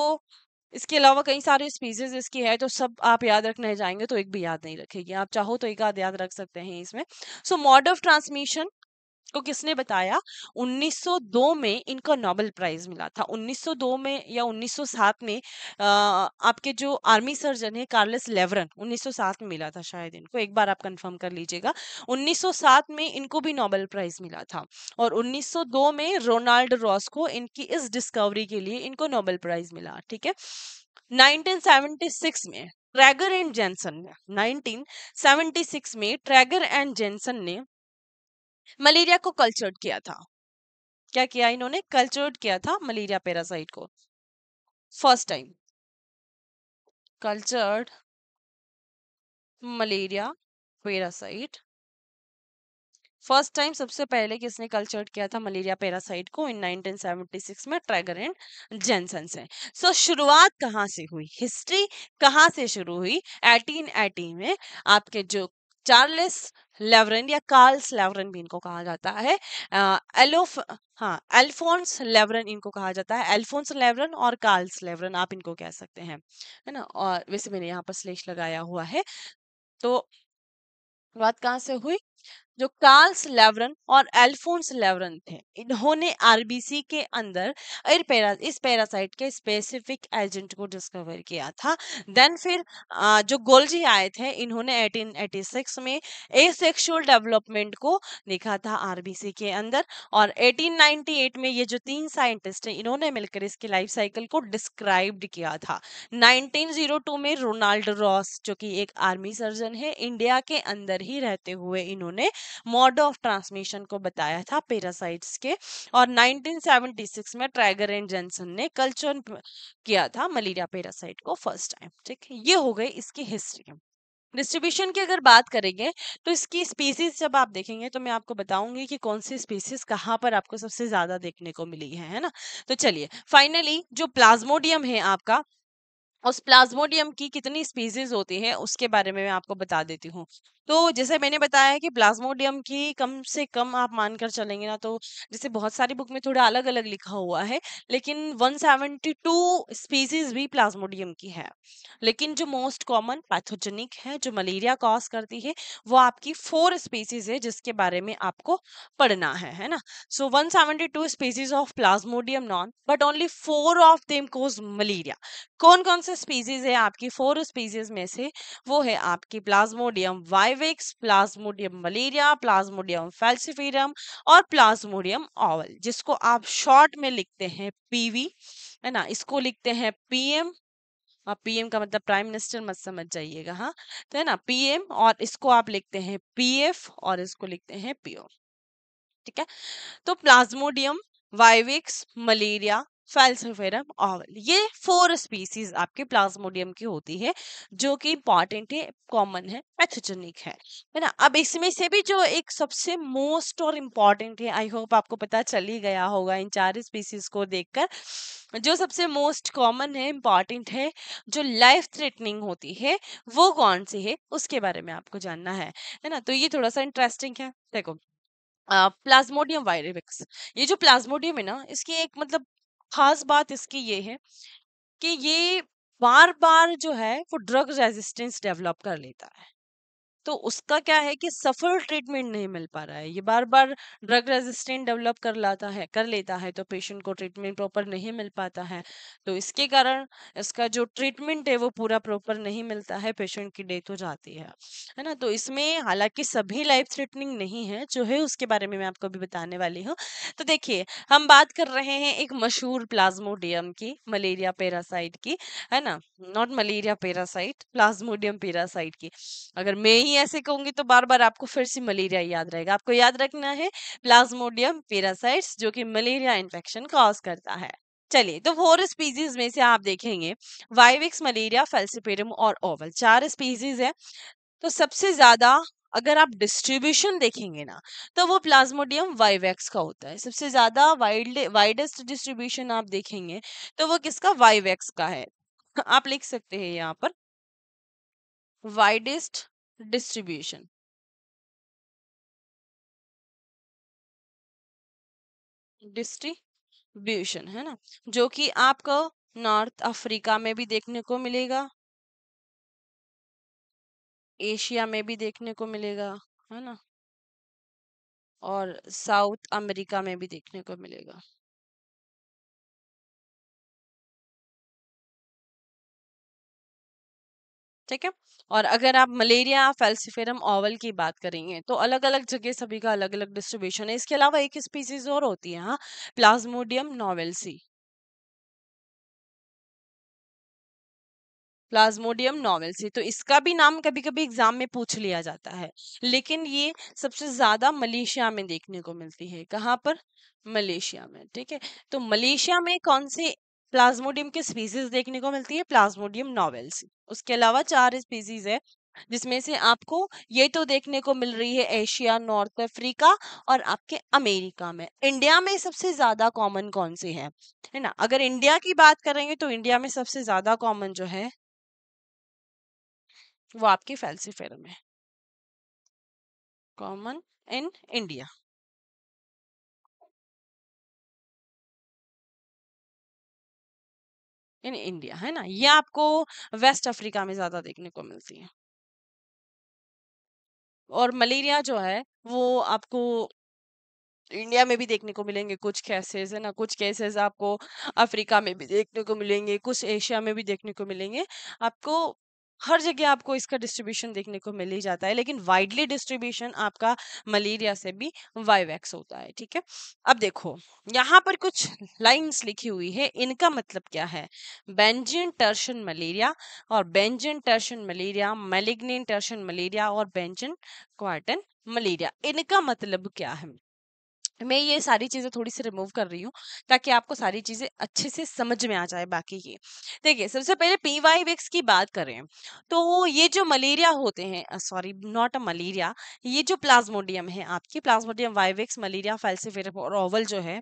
इसके अलावा कई सारे स्पीसीज इसकी है, तो सब आप याद रखने जाएंगे तो एक भी याद नहीं रखेगी। आप चाहो तो एक आध याद रख सकते हैं इसमें। सो मोड ऑफ ट्रांसमिशन को किसने बताया, 1902 में इनको नोबेल प्राइज मिला था। 1902 में या 1907 में आपके जो आर्मी सर्जन है कार्लस लेवरन, 1907 में मिला था शायद इनको, एक बार आप कंफर्म कर लीजिएगा। 1907 में इनको भी नोबेल प्राइज मिला था। और 1902 में रोनाल्ड रॉस को इनकी इस डिस्कवरी के लिए इनको नोबेल प्राइज मिला, ठीक है। 1976 में ट्रैगर एंड जेनसन ने, 1976 में ट्रैगर एंड जेनसन ने मलेरिया को कल्चर्ड किया था। क्या किया इन्होंने, कल्चर्ड किया था मलेरिया पैरासाइट को first time, cultured malaria parasite first time, सबसे पहले किसने कल्चर्ड किया था मलेरिया पैरासाइट को, इन 1976 में ट्रैगर एंड जेनसन से। सो शुरुआत कहाँ से हुई, हिस्ट्री कहाँ से शुरू हुई, 1880 में आपके जो चार्ल्स लेवरन या कार्ल्स लेवरन भी इनको कहा जाता है, एलोफ हाँ अल्फोंस लेवरन इनको कहा जाता है, अल्फोंस लेवरन और कार्ल्स लेवरन आप इनको कह सकते हैं, है ना। और वैसे मैंने यहाँ पर स्लेश लगाया हुआ है। तो बात कहाँ से हुई, जो कार्ल्स लेवरन और अल्फोंस लेवरन थे, इन्होंने आरबीसी के अंदर इस पैरासाइट के स्पेसिफिक एजेंट को डिस्कवर किया था। देन फिर जो गोल्जी आए थे, इन्होंने 1886 में एसेक्सुअल डेवलपमेंट को देखा था आरबीसी के अंदर। और 1898 में ये जो तीन साइंटिस्ट हैं इन्होंने मिलकर इसकी लाइफ साइकिल को डिस्क्राइब्ड किया था। 1902 में रोनाल्ड रॉस जो कि एक आर्मी सर्जन है, इंडिया के अंदर ही रहते हुए इन्होंने मोड ऑफ ट्रांसमिशन को बताया था पैरासाइट्स के। और 1976 में ट्रैगर एंड जेंसन ने कल्चर किया था मलेरिया पैरासाइट को फर्स्ट टाइम। ठीक है, ये हो गई इसकी हिस्ट्री। डिस्ट्रीब्यूशन की अगर बात करेंगे तो इसकी स्पीसीज जब आप देखेंगे तो मैं आपको बताऊंगी कि कौन सी स्पीसीज कहाँ पर आपको सबसे ज्यादा देखने को मिली है ना। तो चलिए, फाइनली जो प्लाज्मोडियम है आपका, उस प्लाज्मोडियम की कितनी स्पीसीज होती है उसके बारे में मैं आपको बता देती हूँ। तो जैसे मैंने बताया कि प्लाज्मोडियम की कम से कम आप मानकर चलेंगे ना, तो जैसे बहुत सारी बुक में थोड़ा अलग अलग लिखा हुआ है, लेकिन 172 स्पीसीज भी प्लाज्मोडियम की है। लेकिन जो मोस्ट कॉमन पैथोजेनिक है, जो मलेरिया कॉज करती है, वो आपकी 4 स्पीसीज है जिसके बारे में आपको पढ़ना है ना। So 172 species of plasmodium known, but only 4 of them cause malaria. कौन कौन से स्पीसीज है आपकी 4 स्पीसीज में से? वो है आपकी Plasmodium vivax, Plasmodium malaria, Plasmodium falciparum और प्लाज्मोडियम ओवल, जिसको आप शॉर्ट में लिखते हैं पीवी, है ना। इसको लिखते हैं पीएम। पीएम का मतलब प्राइम मिनिस्टर मत समझ जाइएगा, हाँ। तो है ना पीएम, और इसको आप लिखते हैं पीएफ, और इसको लिखते हैं पीओ। ठीक है। तो प्लाज्मोडियम वाइविक्स मलेरिया फैल्सिफेरम ओवल, ये 4 स्पीसीज आपके प्लाज्मोडियम की होती है, जो कि इंपॉर्टेंट है, कॉमन है, पैथोजेनिक है ना। अब इसमें से भी जो एक सबसे मोस्ट और इम्पॉर्टेंट है, आई होप आपको पता चल ही गया होगा इन 4 स्पीसीज को देखकर, जो सबसे मोस्ट कॉमन है, इम्पॉर्टेंट है, जो लाइफ थ्रेटनिंग होती है, वो कौन सी है उसके बारे में आपको जानना है ना। तो ये थोड़ा सा इंटरेस्टिंग है। देखो, प्लाज्मोडियम वायरस, ये जो प्लाज्मोडियम है ना, इसकी एक मतलब खास बात इसकी ये है कि ये बार बार जो है वो ड्रग रेजिस्टेंस डेवलप कर लेता है। तो उसका क्या है कि सफल ट्रीटमेंट नहीं मिल पा रहा है, ये बार बार ड्रग रेजिस्टेंट डेवलप कर लेता है, तो पेशेंट को ट्रीटमेंट प्रॉपर नहीं मिल पाता है। तो इसके कारण इसका जो ट्रीटमेंट है वो पूरा प्रॉपर नहीं मिलता है, पेशेंट की डेथ हो जाती है ना। तो इसमें हालांकि सभी लाइफ थ्रेटनिंग नहीं है, जो है उसके बारे में मैं आपको अभी बताने वाली हूँ। तो देखिए, हम बात कर रहे हैं एक मशहूर प्लाज्मोडियम की, मलेरिया पैरासाइट की, है ना। Not malaria parasite, Plasmodium parasite की। अगर मैं ही ऐसे कहूंगी तो बार बार आपको फिर से मलेरिया याद रहेगा। आपको याद रखना है प्लाज्मोडियम पैरासाइट्स, जो कि मलेरिया इन्फेक्शन कॉज करता है। चलिए, तो 4 स्पीसीज में से आप देखेंगे वाइविक्स मलेरिया फेल्सिपेरम और ओवल, 4 स्पीसीज है। तो सबसे ज्यादा अगर आप डिस्ट्रीब्यूशन देखेंगे ना, तो वो प्लाज्मोडियम वाइवेक्स का होता है। सबसे ज्यादा वाइडेस्ट डिस्ट्रीब्यूशन आप देखेंगे तो वो किसका, वाइवेक्स का है। आप लिख सकते हैं यहाँ पर वाइडेस्ट डिस्ट्रीब्यूशन, डिस्ट्रीब्यूशन है ना, जो कि आपको नॉर्थ अफ्रीका में भी देखने को मिलेगा, एशिया में भी देखने को मिलेगा, है ना, और साउथ अमेरिका में भी देखने को मिलेगा। ठीक है। और अगर आप मलेरिया फेल्सिफेरम ओवल की बात करेंगे तो अलग अलग जगह सभी का अलग अलग डिस्ट्रीब्यूशन है। इसके अलावा एक स्पीसीज और होती है, हाँ, प्लाज्मोडियम नोवेल्सी। प्लाज्मोडियम नोवेल्सी, तो इसका भी नाम कभी कभी एग्जाम में पूछ लिया जाता है, लेकिन ये सबसे ज्यादा मलेशिया में देखने को मिलती है। कहाँ पर? मलेशिया में। ठीक है। तो मलेशिया में कौन से प्लाज्मोडियम के स्पीसीज देखने को मिलती है? प्लाज्मोडियम नोवेल्सी। उसके अलावा 4 स्पीसीज है, जिसमें से आपको ये तो देखने को मिल रही है एशिया, नॉर्थ अफ्रीका और आपके अमेरिका में। इंडिया में सबसे ज्यादा कॉमन कौन सी है ना। अगर इंडिया की बात करेंगे तो इंडिया में सबसे ज्यादा कॉमन जो है वो आपकी फैल्सीफेरम है, common in India. In India, है ना, ये आपको वेस्ट अफ्रीका में ज्यादा देखने को मिलती है। और मलेरिया जो है वो आपको इंडिया में भी देखने को मिलेंगे कुछ केसेस, है ना, कुछ केसेस आपको अफ्रीका में भी देखने को मिलेंगे, कुछ एशिया में भी देखने को मिलेंगे आपको। हर जगह आपको इसका डिस्ट्रीब्यूशन देखने को मिल ही जाता है, लेकिन वाइडली डिस्ट्रीब्यूशन आपका मलेरिया से भी वाइवेक्स होता है। ठीक है, अब देखो यहाँ पर कुछ लाइंस लिखी हुई है, इनका मतलब क्या है। बेंजिन टर्शन मलेरिया और benign tertian malaria, malignant tertian malaria और बेंजिन क्वार्टन मलेरिया, इनका मतलब क्या है। मैं ये सारी चीजें थोड़ी सी रिमूव कर रही हूँ ताकि आपको सारी चीजें अच्छे से समझ में आ जाए बाकी की। देखिए सबसे पहले पीवाईवेक्स की बात करें तो ये जो मलेरिया होते हैं, सॉरी नॉट अ मलेरिया, ये जो प्लाज्मोडियम है आपकी, प्लाज्मोडियम वाइवेक्स मलेरिया फैल्सिफेरम और ओवल जो है,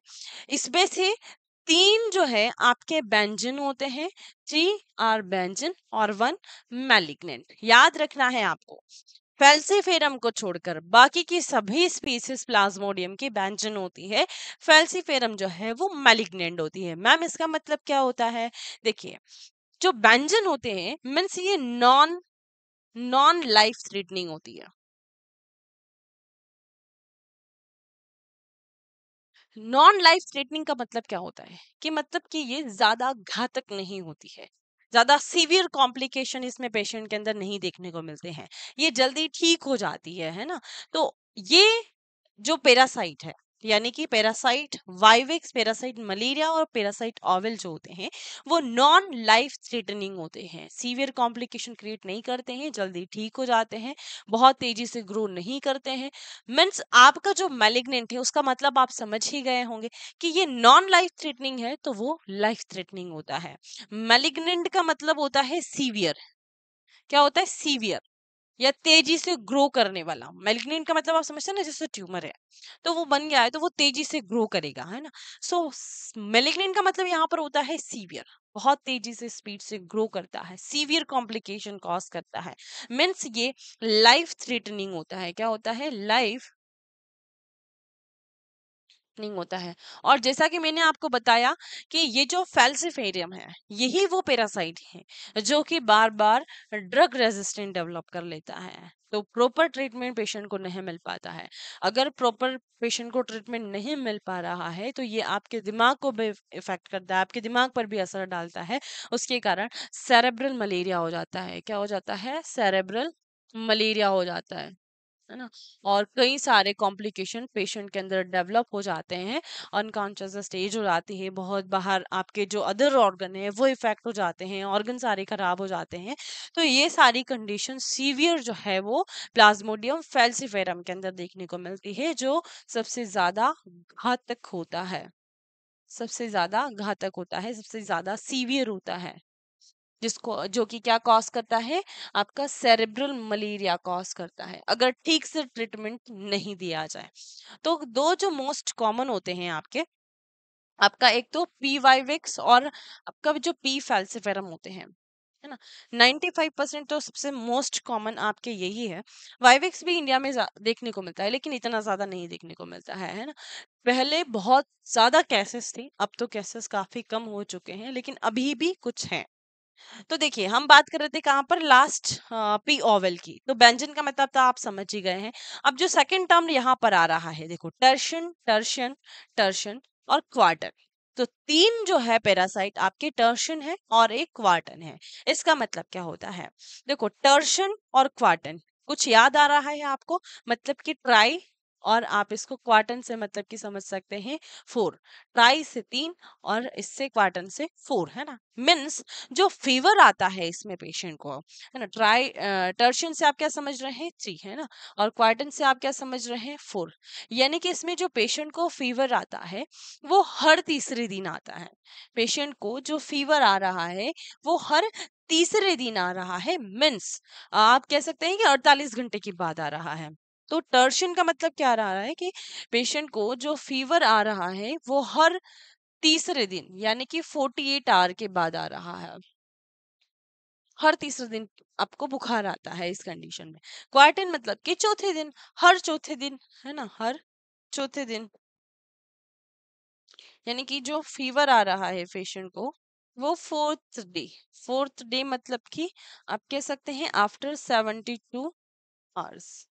इसमें से तीन जो है आपके बेंजिन होते हैं, 3 आर बेंजिन और 1 मैलिग्नेंट। याद रखना है आपको, फेल्सीफेरम को छोड़कर बाकी की सभी स्पीसीज प्लाज्मोडियम की बेंजिन होती है, फेल्सीफेरम जो है वो मैलिग्नेंट होती है। मैम इसका मतलब क्या होता है। देखिए जो बेंजिन होते हैं मीन्स ये नॉन नॉन लाइफ थ्रेटनिंग होती है। नॉन लाइफ थ्रेटनिंग का मतलब क्या होता है कि मतलब कि ये ज्यादा घातक नहीं होती है, ज्यादा सीवियर कॉम्प्लिकेशन इसमें पेशेंट के अंदर नहीं देखने को मिलते हैं, ये जल्दी ठीक हो जाती है ना। तो ये जो पैरासाइट है, यानी कि पैरासाइट वाइवेक्स, पैरासाइट मलेरिया और पैरासाइट ऑवेल जो होते हैं वो नॉन लाइफ थ्रेटनिंग होते हैं, सीवियर कॉम्प्लिकेशन क्रिएट नहीं करते हैं, जल्दी ठीक हो जाते हैं, बहुत तेजी से ग्रो नहीं करते हैं। मीन्स आपका जो मैलिग्नेंट है उसका मतलब आप समझ ही गए होंगे कि ये नॉन लाइफ थ्रेटनिंग है तो वो लाइफ थ्रेटनिंग होता है। मैलिग्नेंट का मतलब होता है सीवियर, क्या होता है सीवियर या तेजी से ग्रो करने वाला। मैलिग्नेंट का मतलब आप समझते हैं ना, जैसे ट्यूमर है तो वो बन गया है तो वो तेजी से ग्रो करेगा, है ना। सो मैलिग्नेंट का मतलब यहाँ पर होता है सीवियर, बहुत तेजी से स्पीड से ग्रो करता है, सीवियर कॉम्प्लिकेशन कॉज करता है। मीन्स ये लाइफ थ्रेटनिंग होता है, क्या होता है, लाइफ नहीं होता है। और जैसा कि मैंने आपको बताया कि ये जो फेल्सिफेरियम है यही वो पैरासाइट है जो कि बार बार ड्रग रेजिस्टेंट डेवलप कर लेता है, तो प्रॉपर ट्रीटमेंट पेशेंट को नहीं मिल पाता है। अगर प्रॉपर पेशेंट को ट्रीटमेंट नहीं मिल पा रहा है तो ये आपके दिमाग को भी इफेक्ट करता है, आपके दिमाग पर भी असर डालता है, उसके कारण सेरेब्रल मलेरिया हो जाता है। क्या हो जाता है, सेरेब्रल मलेरिया हो जाता है ना। और कई सारे कॉम्प्लिकेशन पेशेंट के अंदर डेवलप हो जाते हैं, अनकॉन्शियस स्टेज हो जाती है, बहुत बाहर आपके जो अदर ऑर्गन है वो इफेक्ट हो जाते हैं, ऑर्गन सारे खराब हो जाते हैं। तो ये सारी कंडीशन सीवियर जो है वो प्लाज्मोडियम फेल्सिफेरम के अंदर देखने को मिलती है, जो सबसे ज्यादा घातक होता है, सबसे ज्यादा घातक होता है, सबसे ज्यादा सीवियर होता है, जिसको जो कि क्या कॉज करता है, आपका सेरेब्रल मलेरिया कॉज करता है अगर ठीक से ट्रीटमेंट नहीं दिया जाए। तो दो जो मोस्ट कॉमन होते हैं आपके, आपका एक तो पी वाइवेक्स और आपका जो पी फैल्सिफेरम होते हैं, है ना। 95% तो सबसे मोस्ट कॉमन आपके यही है। वाइवेक्स भी इंडिया में देखने को मिलता है लेकिन इतना ज्यादा नहीं देखने को मिलता है ना। पहले बहुत ज्यादा केसेस थे, अब तो केसेस काफी कम हो चुके हैं लेकिन अभी भी कुछ हैं। तो देखिए हम बात कर रहे थे कहाँ पर, लास्ट पी ओवल की। तो बेंजन का मतलब तो आप समझ ही गए हैं। अब जो सेकंड टर्म यहाँ पर आ रहा है, देखो टर्शन टर्शन टर्शन और क्वार्टन। तो तीन जो है पैरासाइट आपके टर्शन है और एक क्वार्टन है। इसका मतलब क्या होता है, देखो टर्शन और क्वार्टन कुछ याद आ रहा है आपको, मतलब कि ट्राई, और आप इसको क्वार्टन से मतलब कि समझ सकते हैं 4, ट्राई से 3 और इससे क्वार्टन से 4, है ना। मीन्स जो फीवर आता है इसमें पेशेंट को, है ना, ट्राई टर्शन से आप क्या समझ रहे हैं 3, है ना, और क्वार्टन से आप क्या समझ रहे हैं 4। यानी कि इसमें जो पेशेंट को फीवर आता है वो हर तीसरे दिन आता है। पेशेंट को जो फीवर आ रहा है वो हर तीसरे दिन आ रहा है, मीन्स आप कह सकते हैं कि 48 घंटे के बाद आ रहा है। तो टर्शन का मतलब क्या आ रहा है कि पेशेंट को जो फीवर आ रहा है वो हर तीसरे दिन यानी कि 48 आवर के बाद आ रहा है, हर तीसरे दिन आपको बुखार आता है इस कंडीशन में। क्वार्टन मतलब कि चौथे दिन, हर चौथे दिन, है ना, हर चौथे दिन। यानी कि जो फीवर आ रहा है पेशेंट को वो फोर्थ डे, फोर्थ डे मतलब कि आप कह सकते हैं आफ्टर 72 आवर्स।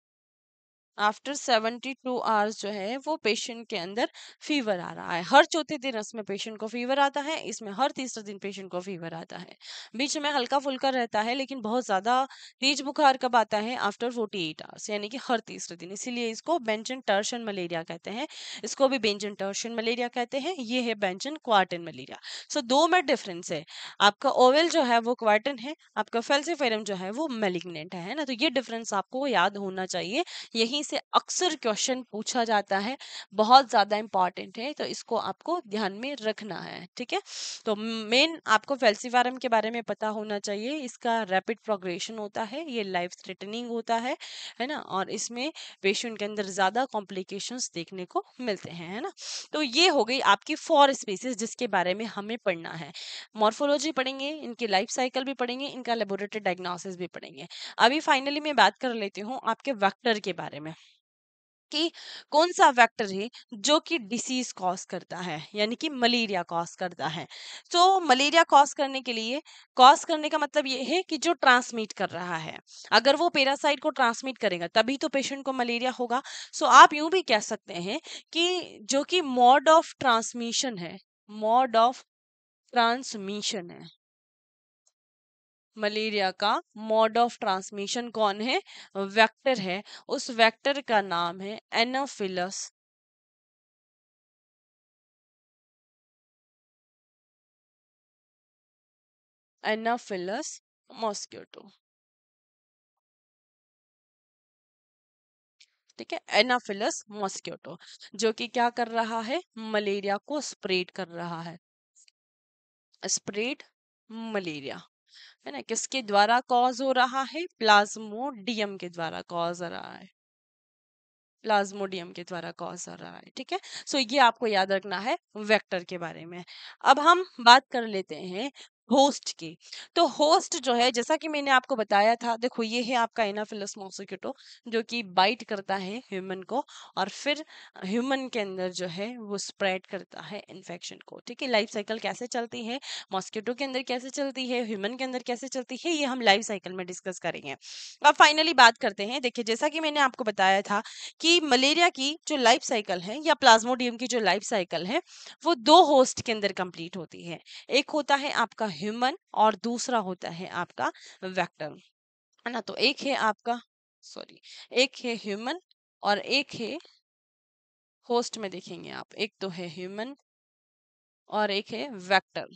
आफ्टर 72 आवर्स जो है वो पेशेंट के अंदर फीवर आ रहा है। हर चौथे दिन इसमें पेशेंट को फीवर आता है, इसमें हर तीसरे दिन पेशेंट को फीवर आता है। बीच में हल्का फुल्का रहता है, लेकिन बहुत ज्यादा तेज बुखार कब आता है? आफ्टर 48 आवर्स, यानी कि हर तीसरे दिन। इसीलिए इसको बेंजन टर्शन मलेरिया कहते हैं। इसको भी बेंजन टर्शन मलेरिया कहते हैं। ये है बेंजन क्वार्टन मलेरिया। सो दो में डिफरेंस है। आपका ओवेल जो है वो क्वार्टन है, आपका फेल्सिफेरम जो है वो मेलिग्नेंट है ना। तो ये डिफरेंस आपको याद होना चाहिए। यहीं से अक्सर क्वेश्चन पूछा जाता है, बहुत ज्यादा इंपॉर्टेंट है, तो इसको आपको ध्यान में रखना है। ठीक है, तो मेन आपको फेल्सीफारम के बारे में पता होना चाहिए। इसका रैपिड प्रोग्रेशन होता है, ये लाइफ थ्रेटनिंग होता है ना, और इसमें पेशेंट के अंदर ज्यादा कॉम्प्लिकेशंस देखने को मिलते हैं, है ना। तो ये हो गई आपकी 4 स्पीसीज जिसके बारे में हमें पढ़ना है। मॉर्फोलॉजी पढ़ेंगे, इनकी लाइफ साइकिल भी पढ़ेंगे, इनका लेबोरेटरी डायग्नोसिस भी पढ़ेंगे। अभी फाइनली मैं बात कर लेती हूँ आपके वेक्टर के बारे में, कि कौन सा वेक्टर है जो कि डिसीज कॉज करता है, यानी कि मलेरिया कॉज करता है। तो मलेरिया कॉज करने के लिए, कॉज करने का मतलब ये है कि जो ट्रांसमिट कर रहा है, अगर वो पैरासाइट को ट्रांसमिट करेगा तभी तो पेशेंट को मलेरिया होगा। सो आप यूं भी कह सकते हैं कि जो कि मोड ऑफ ट्रांसमिशन है, मोड ऑफ ट्रांसमिशन है मलेरिया का, मोड ऑफ ट्रांसमिशन कौन है? वेक्टर है। उस वेक्टर का नाम है एनोफिलस, एनोफिलस मॉस्किटो। ठीक है, एनाफिलस मॉस्किटो, जो कि क्या कर रहा है? मलेरिया को स्प्रेड कर रहा है, स्प्रेड मलेरिया, है ना। किसके द्वारा कॉज हो रहा है? प्लाज्मोडियम के द्वारा कॉज हो रहा है, प्लाज्मोडियम के द्वारा कॉज हो रहा है। ठीक है, सो ये आपको याद रखना है वेक्टर के बारे में। अब हम बात कर लेते हैं होस्ट की। तो होस्ट जो है, जैसा कि मैंने आपको बताया था, देखो ये है आपका एनाफिलस मॉस्किटो, जो कि बाइट करता है ह्यूमन को, और फिर ह्यूमन के अंदर जो है वो स्प्रेड करता है इन्फेक्शन को। ठीक है, लाइफ साइकिल कैसे चलती है, मॉस्किटो के अंदर कैसे चलती है, ह्यूमन के अंदर कैसे चलती है, ये हम लाइफ साइकिल में डिस्कस करेंगे। अब फाइनली बात करते हैं। देखिए, जैसा कि मैंने आपको बताया था कि मलेरिया की जो लाइफ साइकिल है, या प्लाज्मोडियम की जो लाइफ साइकिल है, वो दो होस्ट के अंदर कंप्लीट होती है। एक होता है आपका ह्यूमन, और दूसरा होता है आपका वेक्टर, है ना। तो एक है आपका, सॉरी, एक है ह्यूमन और एक है होस्ट में देखेंगे आप, एक तो है ह्यूमन और एक है वेक्टर।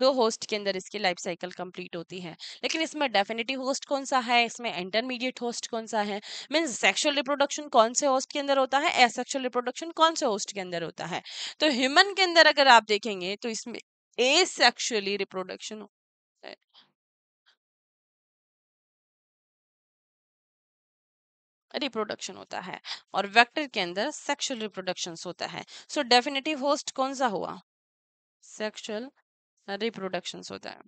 दो होस्ट के अंदर इसकी लाइफ साइकिल कंप्लीट होती है। लेकिन इसमें डेफिनेटिव होस्ट कौन सा है, इसमें इंटरमीडिएट होस्ट कौन सा है, मींस सेक्सुअल रिप्रोडक्शन कौन से होस्ट के अंदर होता है, एसेक्सुअल रिप्रोडक्शन कौन से होस्ट के अंदर होता है। तो ह्यूमन के अंदर अगर आप देखेंगे तो इसमें एसेक्सुअली रिप्रोडक्शन होता है, रिप्रोडक्शन होता है, और वेक्टर के अंदर सेक्सुअल रिप्रोडक्शन होता है। सो डेफिनेटिव होस्ट कौन सा हुआ? सेक्सुअल रिप्रोडक्शन होता है,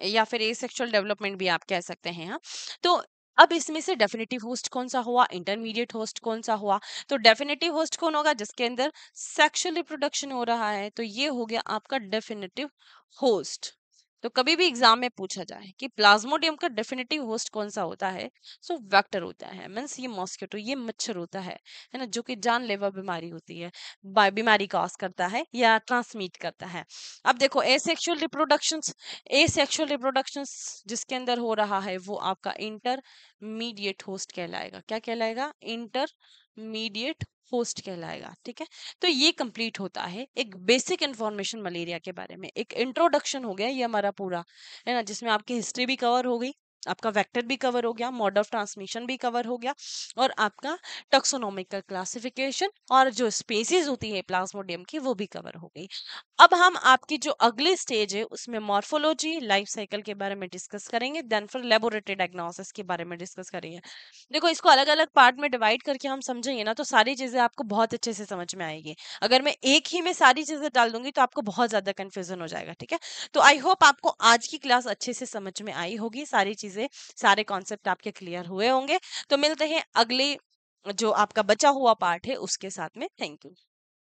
या फिर एसेक्सुअल डेवलपमेंट भी आप कह सकते हैं। हाँ, तो अब इसमें से डेफिनेटिव होस्ट कौन सा हुआ, इंटरमीडिएट होस्ट कौन सा हुआ? तो डेफिनेटिव होस्ट कौन होगा? जिसके अंदर सेक्सुअल रिप्रोडक्शन हो रहा है, तो ये हो गया आपका डेफिनेटिव होस्ट। तो कभी भी एग्जाम में पूछा जाए कि प्लाज्मोडियम का डेफिनेटिव होस्ट कौन सा होता है, सो वेक्टर होता है, मीन्स ये मॉस्किटो, ये मच्छर होता है ना, जो कि जानलेवा बीमारी होती है, बीमारी कॉज करता है या ट्रांसमिट करता है। अब देखो एसेक्सुअल रिप्रोडक्शन, एसेक्सुअल रिप्रोडक्शन जिसके अंदर हो रहा है वो आपका इंटरमीडिएट होस्ट कहलाएगा। क्या कहलाएगा? इंटरमीडिएट होस्ट कहलाएगा। ठीक है, तो ये कंप्लीट होता है एक बेसिक इंफॉर्मेशन मलेरिया के बारे में, एक इंट्रोडक्शन हो गया ये हमारा पूरा, है ना, जिसमें आपकी हिस्ट्री भी कवर हो गई, आपका वेक्टर भी कवर हो गया, मोड ऑफ ट्रांसमिशन भी कवर हो गया, और आपका टैक्सोनॉमिकल क्लासिफिकेशन और जो स्पीसीज होती है प्लाज्मोडियम की वो भी कवर हो गई। अब हम आपकी जो अगली स्टेज है उसमें मॉर्फोलॉजी, लाइफ साइकिल के बारे में डिस्कस करेंगे, देन फिर लेबोरेटरी डायग्नोसिस के बारे में डिस्कस करेंगे। देखो, इसको अलग अलग पार्ट में डिवाइड करके हम समझेंगे ना, तो सारी चीजें आपको बहुत अच्छे से समझ में आएगी। अगर मैं एक ही में सारी चीजें डाल दूंगी तो आपको बहुत ज्यादा कंफ्यूजन हो जाएगा। ठीक है, तो आई होप आपको आज की क्लास अच्छे से समझ में आई होगी, सारी चीजें, सारे कॉन्सेप्ट आपके क्लियर हुए होंगे। तो मिलते हैं अगले जो आपका बचा हुआ पार्ट है उसके साथ में। Thank you.